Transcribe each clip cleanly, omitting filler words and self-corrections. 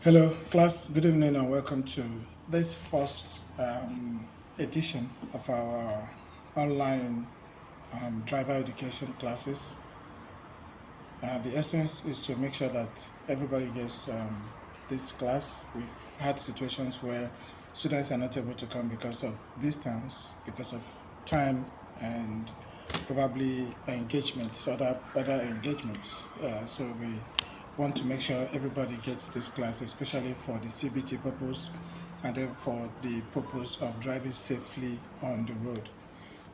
Hello, class. Good evening, and welcome to this first edition of our online driver education classes. The essence is to make sure that everybody gets this class. We've had situations where students are not able to come because of distance, because of time, and probably engagements, other engagements. So we want to make sure everybody gets this class, especially for the CBT purpose and then for the purpose of driving safely on the road.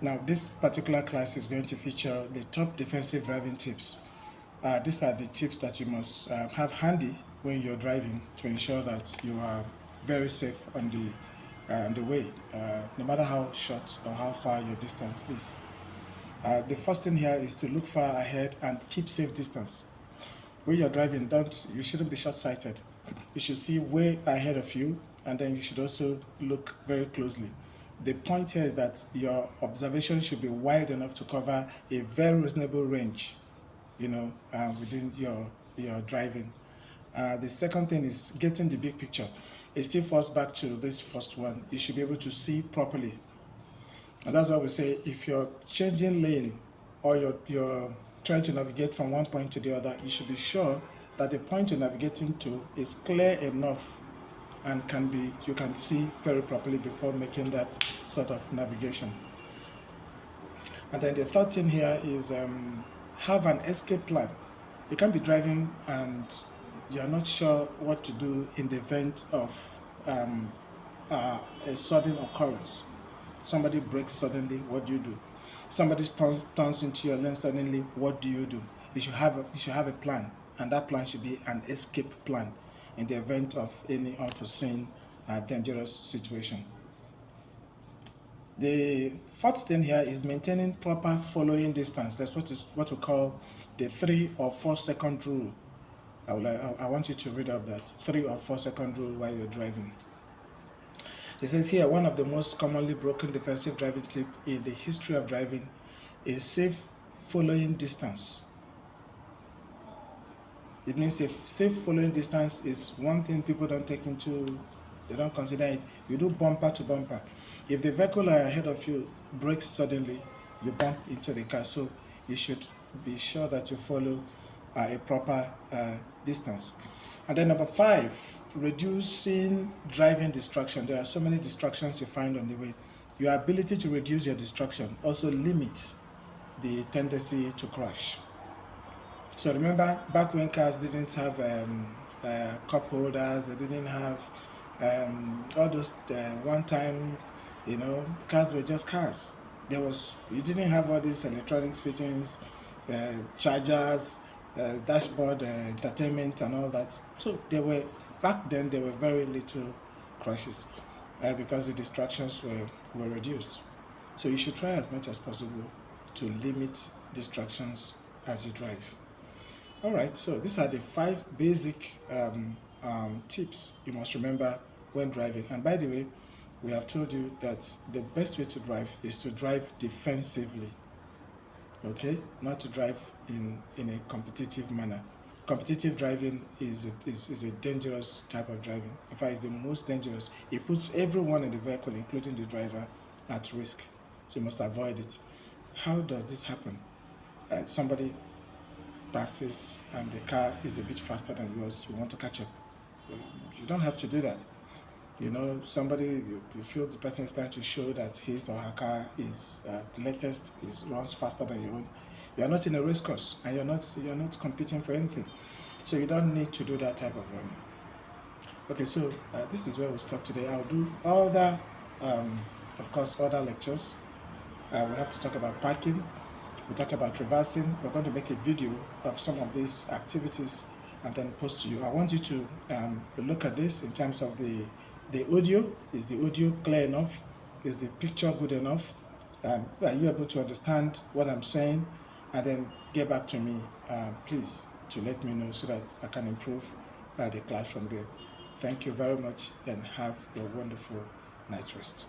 Now, this particular class is going to feature the top defensive driving tips. These are the tips that you must have handy when you're driving to ensure that you are very safe on the way, no matter how short or how far your distance is. The first thing here is to look far ahead and keep safe distance. When you're driving, you shouldn't be short-sighted. You should see way ahead of you, and then you should also look very closely. The point here is that your observation should be wide enough to cover a very reasonable range, within your driving. The second thing is getting the big picture. It still falls back to this first one. You should be able to see properly. And that's why we say if you're changing lane or you're trying to navigate from one point to the other, you should be sure that the point you're navigating to is clear enough and you can see very properly before making that sort of navigation. And then the third thing here is have an escape plan. You can't be driving and you're not sure what to do in the event of a sudden occurrence. Somebody brakes suddenly, what do you do? Somebody turns into your lane suddenly, what do you do? You should have a plan, and that plan should be an escape plan in the event of any unforeseen dangerous situation. The fourth thing here is maintaining proper following distance. That's what we call the 3 or 4 second rule. I want you to read up that 3 or 4 second rule while you're driving. It says here, one of the most commonly broken defensive driving tips in the history of driving is safe following distance. It means if safe following distance is one thing people don't they don't consider it. You do bumper to bumper. If the vehicle ahead of you brakes suddenly, you bump into the car. So you should be sure that you follow a proper distance. And then number 5, reducing driving distraction. There are so many distractions you find on the way. Your ability to reduce your distraction also limits the tendency to crash. So remember, back when cars didn't have cup holders, they didn't have all those one-time, cars were just cars. You didn't have all these electronics fittings, chargers, dashboard, entertainment, and all that. So back then there were very little crashes because the distractions were reduced. So you should try as much as possible to limit distractions as you drive. All right, so these are the 5 basic tips you must remember when driving. And by the way, we have told you that the best way to drive is to drive defensively. Okay, not to drive in a competitive manner. Competitive driving is a dangerous type of driving. In fact, it's the most dangerous. It puts everyone in the vehicle, including the driver, at risk. So you must avoid it. How does this happen? Somebody passes and the car is a bit faster than yours, you want to catch up. You don't have to do that. You feel the person is trying to show that his or her car is the latest, runs faster than your own. You are not in a race course and you're not competing for anything. So you don't need to do that type of running. Okay, so this is where we'll stop today. I'll do other lectures. We have to talk about parking. We talk about reversing. We're going to make a video of some of these activities and then post to you. I want you to look at this in terms of the audio. Is the audio clear enough? Is the picture good enough? Are you able to understand what I'm saying? And then get back to me, please, to let me know so that I can improve the class from there. Thank you very much and have a wonderful night rest.